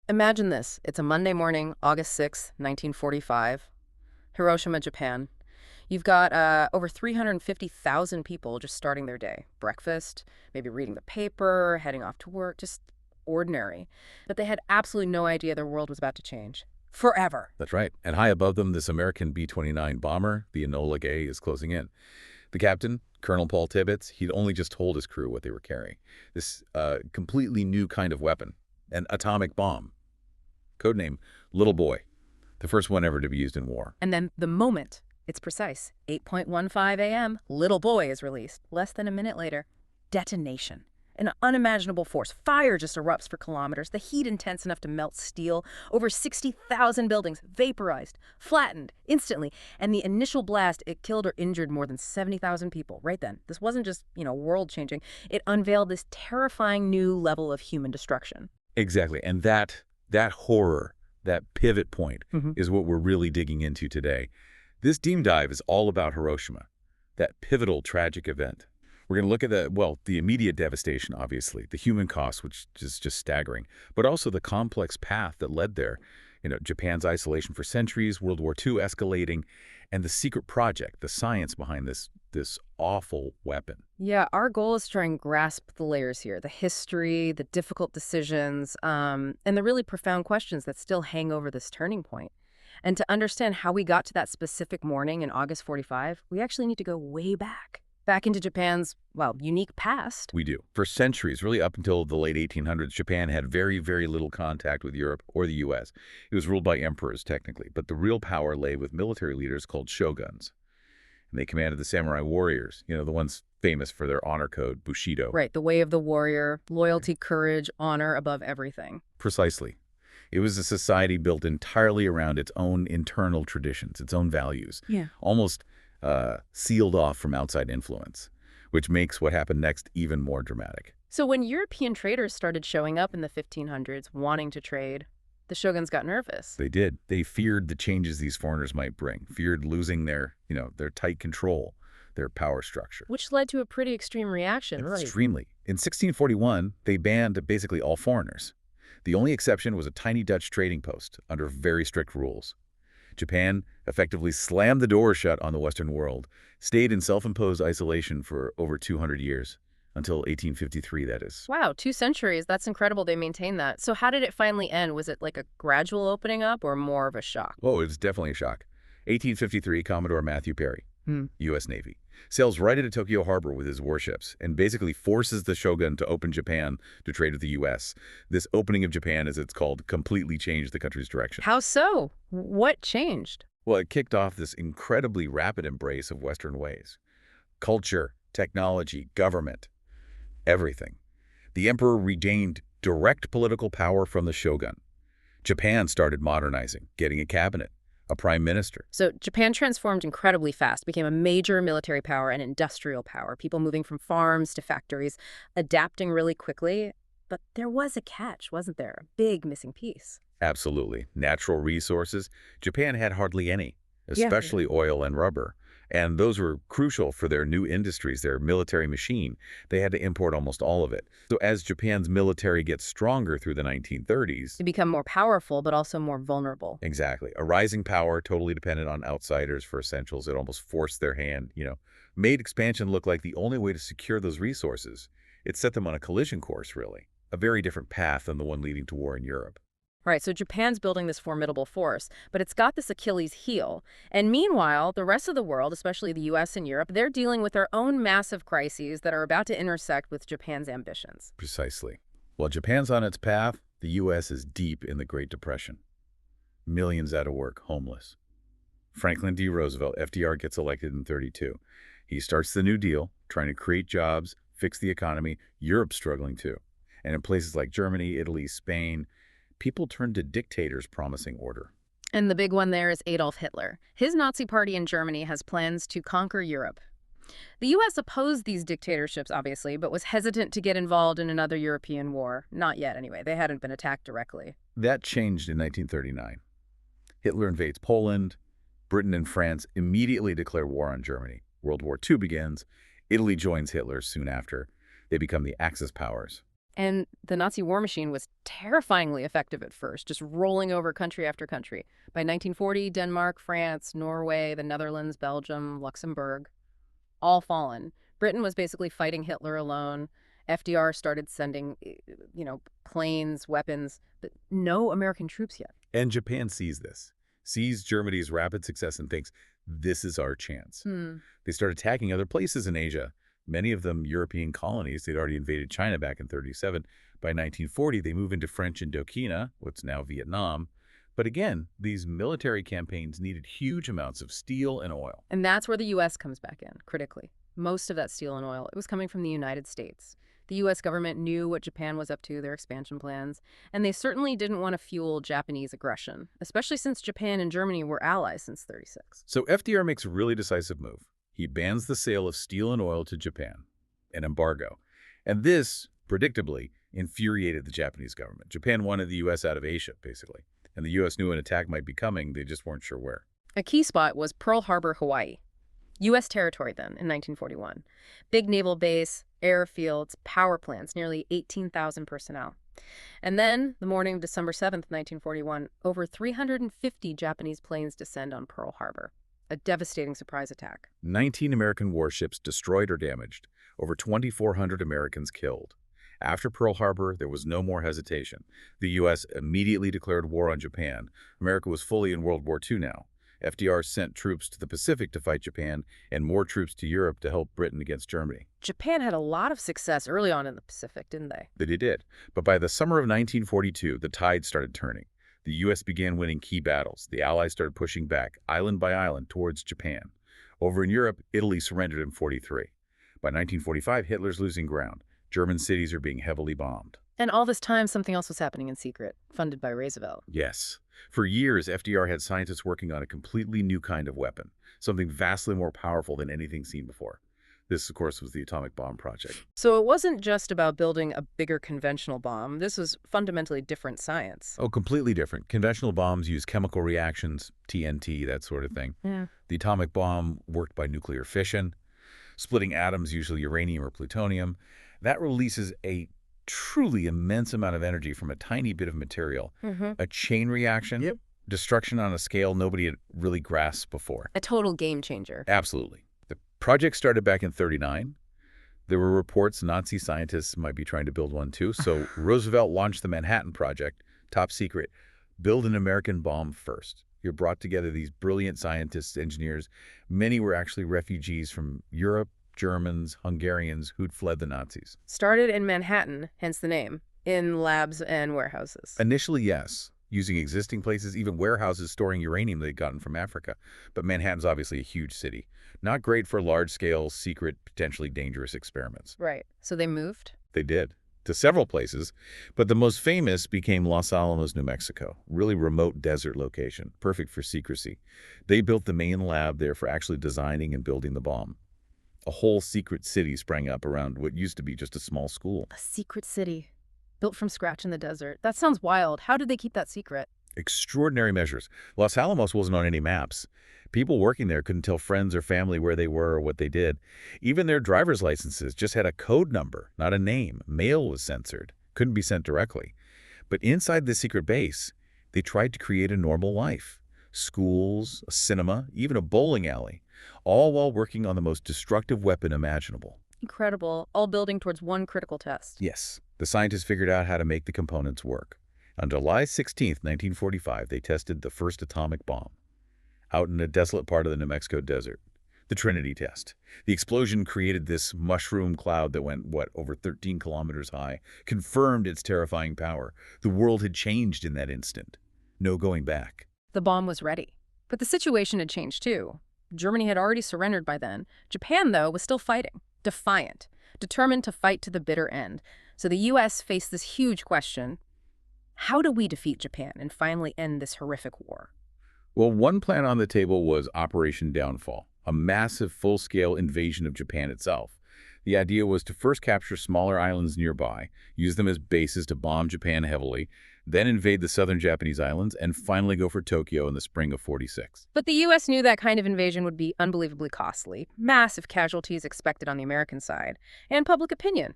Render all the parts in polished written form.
Imagine this. It's a Monday morning, August 6th, 1945, Hiroshima, Japan. You've got over 350,000 people just starting their day. Breakfast, maybe reading the paper, heading off to work, just ordinary. But they had absolutely no idea their world was about to change. Forever. That's right. And high above them, this American B-29 bomber, the Enola Gay, is closing in. The captain, Colonel Paul Tibbets, he'd only just told his crew what they were carrying. This completely new kind of weapon, an atomic bomb. Codename Little Boy, the first one ever to be used in war. And then the moment, it's precise, 8:15 a.m., Little Boy is released. Less than a minute later, detonation. An unimaginable force. Fire just erupts for kilometers. The heat intense enough to melt steel. Over 60,000 buildings vaporized, flattened instantly. And the initial blast, it killed or injured more than 70,000 people right then. This wasn't just, world-changing. It unveiled this terrifying new level of human destruction. Exactly. And that horror, that pivot point, is what we're really digging into today. This deep dive is all about Hiroshima, that pivotal tragic event. We're going to look at the immediate devastation, obviously, the human cost, which is just staggering, but also the complex path that led there. Japan's isolation for centuries, World War II escalating, and the secret project, the science behind this awful weapon. Yeah, our goal is to try and grasp the layers here, the history, the difficult decisions, and the really profound questions that still hang over this turning point. And to understand how we got to that specific morning in August 45, we actually need to go way back into Japan's, unique past. We do. For centuries, really up until the late 1800s, Japan had very, very little contact with Europe or the U.S. It was ruled by emperors, technically, but the real power lay with military leaders called shoguns. And they commanded the samurai warriors, the ones famous for their honor code, Bushido. Right, the way of the warrior, loyalty, courage, honor above everything. Precisely. It was a society built entirely around its own internal traditions, its own values. Yeah. Almost sealed off from outside influence, which makes what happened next even more dramatic. So when European traders started showing up in the 1500s wanting to trade, the shoguns got nervous. They did. They feared the changes these foreigners might bring, feared losing their tight control, their power structure. Which led to a pretty extreme reaction, right? Extremely. In 1641, they banned basically all foreigners. The only exception was a tiny Dutch trading post under very strict rules. Japan effectively slammed the door shut on the Western world, stayed in self-imposed isolation for over 200 years, until 1853, that is. Wow, 2 centuries. That's incredible they maintained that. So how did it finally end? Was it like a gradual opening up or more of a shock? Oh, it was definitely a shock. 1853, Commodore Matthew Perry, U.S. Navy, sails right into Tokyo Harbor with his warships and basically forces the shogun to open Japan to trade with the U.S. This opening of Japan, as it's called, completely changed the country's direction. How so? What changed? Well, it kicked off this incredibly rapid embrace of Western ways. Culture, technology, government, everything. The emperor regained direct political power from the shogun. Japan started modernizing, getting a cabinet, a prime minister. So Japan transformed incredibly fast, became a major military power and industrial power, people moving from farms to factories, adapting really quickly. But there was a catch, wasn't there? A big missing piece. Absolutely. Natural resources. Japan had hardly any, especially oil and rubber. And those were crucial for their new industries, their military machine. They had to import almost all of it. So as Japan's military gets stronger through the 1930s... They become more powerful, but also more vulnerable. Exactly. A rising power, totally dependent on outsiders for essentials. It almost forced their hand, made expansion look like the only way to secure those resources. It set them on a collision course, really. A very different path than the one leading to war in Europe. Right, so Japan's building this formidable force, but it's got this Achilles heel. And meanwhile, the rest of the world, especially the U.S. and Europe, they're dealing with their own massive crises that are about to intersect with Japan's ambitions. Precisely. While Japan's on its path, the U.S. is deep in the Great Depression. Millions out of work, homeless. Franklin D. Roosevelt, FDR, gets elected in 1932. He starts the New Deal, trying to create jobs, fix the economy. Europe's struggling too. And in places like Germany, Italy, Spain, people turn to dictators promising order. And the big one there is Adolf Hitler. His Nazi party in Germany has plans to conquer Europe. The U.S. opposed these dictatorships, obviously, but was hesitant to get involved in another European war. Not yet, anyway. They hadn't been attacked directly. That changed in 1939. Hitler invades Poland. Britain and France immediately declare war on Germany. World War II begins. Italy joins Hitler soon after. They become the Axis powers. And the Nazi war machine was terrifyingly effective at first, just rolling over country after country. By 1940, Denmark, France, Norway, the Netherlands, Belgium, Luxembourg, all fallen. Britain was basically fighting Hitler alone. FDR started sending, planes, weapons, but no American troops yet. And Japan sees this, sees Germany's rapid success and thinks, this is our chance. They start attacking other places in Asia, many of them European colonies. They'd already invaded China back in 1937. By 1940, they move into French Indochina, what's now Vietnam. But again, these military campaigns needed huge amounts of steel and oil. And that's where the U.S. comes back in, critically. Most of that steel and oil, it was coming from the United States. The U.S. government knew what Japan was up to, their expansion plans, and they certainly didn't want to fuel Japanese aggression, especially since Japan and Germany were allies since 1936. So FDR makes a really decisive move. He bans the sale of steel and oil to Japan, an embargo. And this, predictably, infuriated the Japanese government. Japan wanted the U.S. out of Asia, basically. And the U.S. knew an attack might be coming, they just weren't sure where. A key spot was Pearl Harbor, Hawaii. U.S. territory then, in 1941. Big naval base, airfields, power plants, nearly 18,000 personnel. And then, the morning of December 7th, 1941, over 350 Japanese planes descend on Pearl Harbor. A devastating surprise attack. 19 American warships destroyed or damaged, over 2,400 Americans killed. After Pearl Harbor, there was no more hesitation. The U.S. immediately declared war on Japan. America was fully in World War II now. FDR sent troops to the Pacific to fight Japan and more troops to Europe to help Britain against Germany. Japan had a lot of success early on in the Pacific, didn't they? They did. But by the summer of 1942, the tide started turning. The U.S. began winning key battles. The Allies started pushing back, island by island, towards Japan. Over in Europe, Italy surrendered in 1943. By 1945, Hitler's losing ground. German cities are being heavily bombed. And all this time, something else was happening in secret, funded by Roosevelt. Yes. For years, FDR had scientists working on a completely new kind of weapon, something vastly more powerful than anything seen before. This, of course, was the atomic bomb project. So it wasn't just about building a bigger conventional bomb. This was fundamentally different science. Oh, completely different. Conventional bombs use chemical reactions, TNT, that sort of thing. Yeah. The atomic bomb worked by nuclear fission, splitting atoms, usually uranium or plutonium. That releases a truly immense amount of energy from a tiny bit of material. A chain reaction, destruction on a scale nobody had really grasped before. A total game changer. Absolutely. The project started back in 1939. There were reports Nazi scientists might be trying to build one too, so Roosevelt launched the Manhattan Project, top secret. Build an American bomb first. You brought together these brilliant scientists, engineers. Many were actually refugees from Europe, Germans, Hungarians who'd fled the Nazis. Started in Manhattan, hence the name, in labs and warehouses. Initially, yes, using existing places, even warehouses storing uranium they'd gotten from Africa. But Manhattan's obviously a huge city. Not great for large-scale, secret, potentially dangerous experiments. Right. So they moved? They did, to several places. But the most famous became Los Alamos, New Mexico. Really remote desert location, perfect for secrecy. They built the main lab there for actually designing and building the bomb. A whole secret city sprang up around what used to be just a small school. A secret city, built from scratch in the desert. That sounds wild. How did they keep that secret? Extraordinary measures. Los Alamos wasn't on any maps. People working there couldn't tell friends or family where they were or what they did. Even their driver's licenses just had a code number, not a name. Mail was censored. Couldn't be sent directly. But inside the secret base, they tried to create a normal life. Schools, a cinema, even a bowling alley. All while working on the most destructive weapon imaginable. Incredible. All building towards one critical test. Yes. The scientists figured out how to make the components work. On July 16, 1945, they tested the first atomic bomb out in a desolate part of the New Mexico desert. The Trinity test. The explosion created this mushroom cloud that went, over 13 kilometers high, confirmed its terrifying power. The world had changed in that instant. No going back. The bomb was ready. But the situation had changed too. Germany had already surrendered by then. Japan, though, was still fighting, defiant, determined to fight to the bitter end. So the U.S. faced this huge question: how do we defeat Japan and finally end this horrific war? Well, one plan on the table was Operation Downfall, a massive full-scale invasion of Japan itself. The idea was to first capture smaller islands nearby, use them as bases to bomb Japan heavily, then invade the southern Japanese islands, and finally go for Tokyo in the spring of 1946. But the U.S. knew that kind of invasion would be unbelievably costly, massive casualties expected on the American side, and public opinion.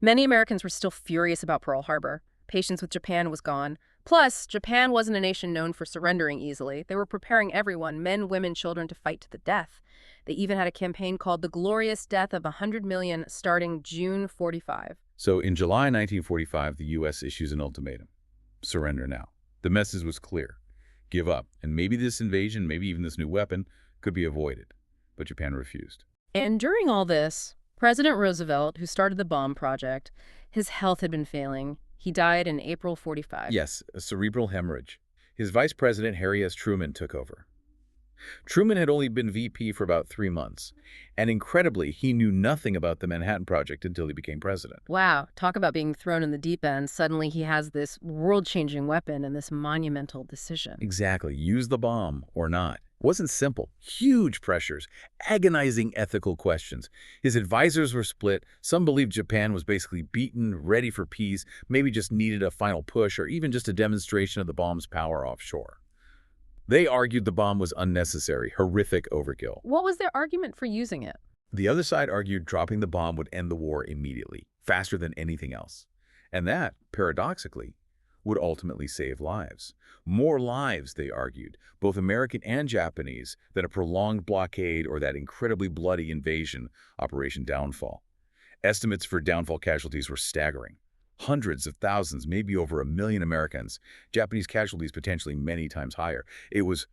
Many Americans were still furious about Pearl Harbor. Patience with Japan was gone. Plus, Japan wasn't a nation known for surrendering easily. They were preparing everyone, men, women, children, to fight to the death. They even had a campaign called The Glorious Death of 100 Million starting June 45. So in July 1945, the U.S. issues an ultimatum. Surrender now. The message was clear. Give up. And maybe this invasion, maybe even this new weapon, could be avoided. But Japan refused. And during all this, President Roosevelt, who started the bomb project, his health had been failing. He died in April 45. Yes, a cerebral hemorrhage. His vice president, Harry S. Truman, took over. Truman had only been VP for about 3 months, and incredibly, he knew nothing about the Manhattan Project until he became president. Wow, talk about being thrown in the deep end. Suddenly he has this world-changing weapon and this monumental decision. Exactly. Use the bomb or not. It wasn't simple. Huge pressures, agonizing ethical questions. His advisors were split. Some believed Japan was basically beaten, ready for peace, maybe just needed a final push or even just a demonstration of the bomb's power offshore. They argued the bomb was unnecessary, horrific overkill. What was their argument for using it? The other side argued dropping the bomb would end the war immediately, faster than anything else. And that, paradoxically, would ultimately save lives. More lives, they argued, both American and Japanese, than a prolonged blockade or that incredibly bloody invasion, Operation Downfall. Estimates for downfall casualties were staggering. Hundreds of thousands, maybe over 1 million Americans. Japanese casualties potentially many times higher. It was,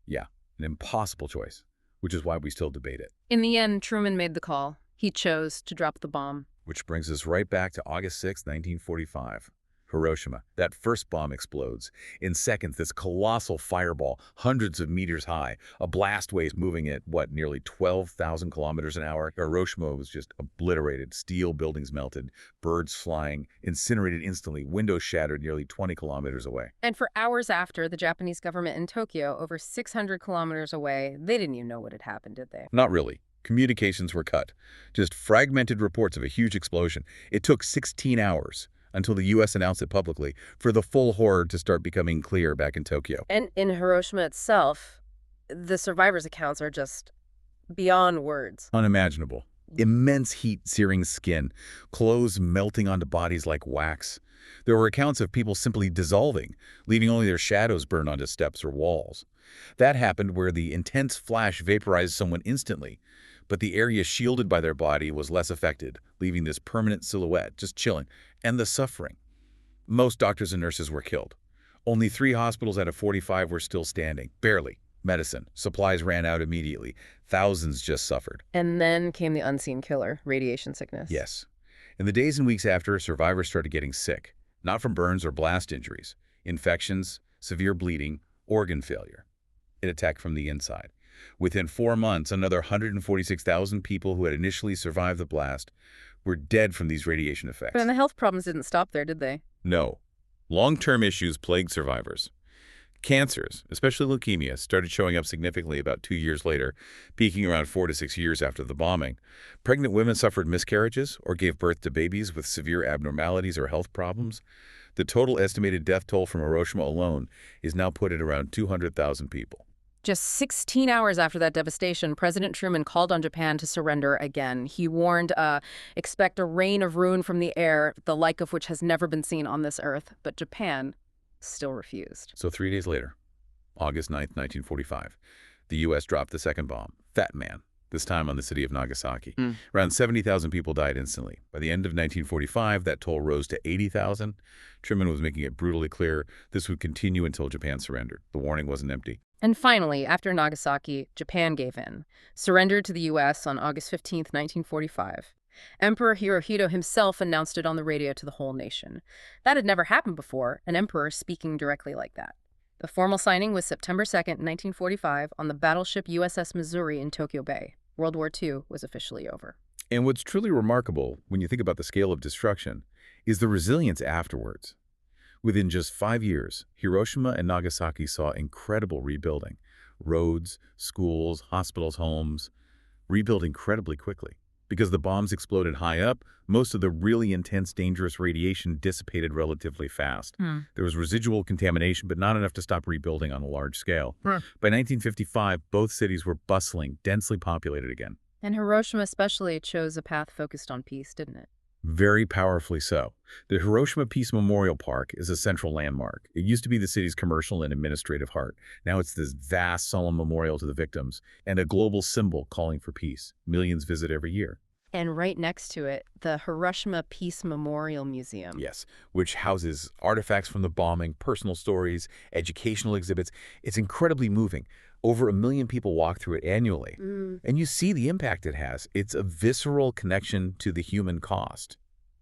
an impossible choice, which is why we still debate it. In the end, Truman made the call. He chose to drop the bomb. Which brings us right back to August 6, 1945. Hiroshima. That first bomb explodes. In seconds, this colossal fireball, hundreds of meters high, a blast wave moving at, nearly 12,000 kilometers an hour. Hiroshima was just obliterated. Steel buildings melted, birds flying, incinerated instantly, windows shattered nearly 20 kilometers away. And for hours after, the Japanese government in Tokyo, over 600 kilometers away, they didn't even know what had happened, did they? Not really. Communications were cut. Just fragmented reports of a huge explosion. It took 16 hours until the U.S. announced it publicly, for the full horror to start becoming clear back in Tokyo. And in Hiroshima itself, the survivors' accounts are just beyond words. Unimaginable. Immense heat searing skin, clothes melting onto bodies like wax. There were accounts of people simply dissolving, leaving only their shadows burned onto steps or walls. That happened where the intense flash vaporized someone instantly, but the area shielded by their body was less affected, leaving this permanent silhouette, just chilling, and the suffering. Most doctors and nurses were killed. Only 3 hospitals out of 45 were still standing, barely. Medicine, supplies ran out immediately. Thousands just suffered. And then came the unseen killer, radiation sickness. Yes. In the days and weeks after, survivors started getting sick, not from burns or blast injuries, infections, severe bleeding, organ failure. It attacked from the inside. Within 4 months, another 146,000 people who had initially survived the blast were dead from these radiation effects. But the health problems didn't stop there, did they? No. Long-term issues plagued survivors. Cancers, especially leukemia, started showing up significantly about 2 years later, peaking around 4 to 6 years after the bombing. Pregnant women suffered miscarriages or gave birth to babies with severe abnormalities or health problems. The total estimated death toll from Hiroshima alone is now put at around 200,000 people. Just 16 hours after that devastation, President Truman called on Japan to surrender again. He warned, expect a rain of ruin from the air, the like of which has never been seen on this earth. But Japan still refused. So 3 days later, August 9th, 1945, the U.S. dropped the second bomb, Fat Man, this time on the city of Nagasaki. Around 70,000 people died instantly. By the end of 1945, that toll rose to 80,000. Truman was making it brutally clear this would continue until Japan surrendered. The warning wasn't empty. And finally, after Nagasaki, Japan gave in, surrendered to the U.S. on August 15, 1945. Emperor Hirohito himself announced it on the radio to the whole nation. That had never happened before, an emperor speaking directly like that. The formal signing was September 2, 1945, on the battleship USS Missouri in Tokyo Bay. World War II was officially over. And what's truly remarkable, when you think about the scale of destruction, is the resilience afterwards. Within just 5 years, Hiroshima and Nagasaki saw incredible rebuilding. Roads, schools, hospitals, homes, rebuilt incredibly quickly. Because the bombs exploded high up, most of the really intense, dangerous radiation dissipated relatively fast. There was residual contamination, but not enough to stop rebuilding on a large scale. By 1955, both cities were bustling, densely populated again. And Hiroshima especially chose a path focused on peace, didn't it? Very powerfully so. The Hiroshima Peace Memorial Park is a central landmark. It used to be the city's commercial and administrative heart. Now it's this vast, solemn memorial to the victims and a global symbol calling for peace. Millions visit every year. And right next to it, the Hiroshima Peace Memorial Museum. Yes, which houses artifacts from the bombing, personal stories, educational exhibits. It's incredibly moving. Over 1 million people walk through it annually. And you see the impact it has. It's a visceral connection to the human cost.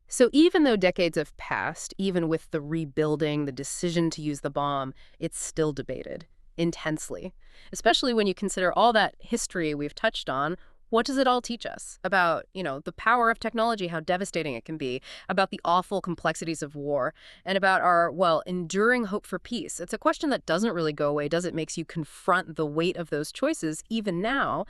So even though decades have passed, even with the rebuilding, the decision to use the bomb, it's still debated intensely, especially when you consider all that history we've touched on. What does it all teach us about, the power of technology, how devastating it can be, about the awful complexities of war, and about our, enduring hope for peace? It's a question that doesn't really go away, does it? Makes you confront the weight of those choices even now.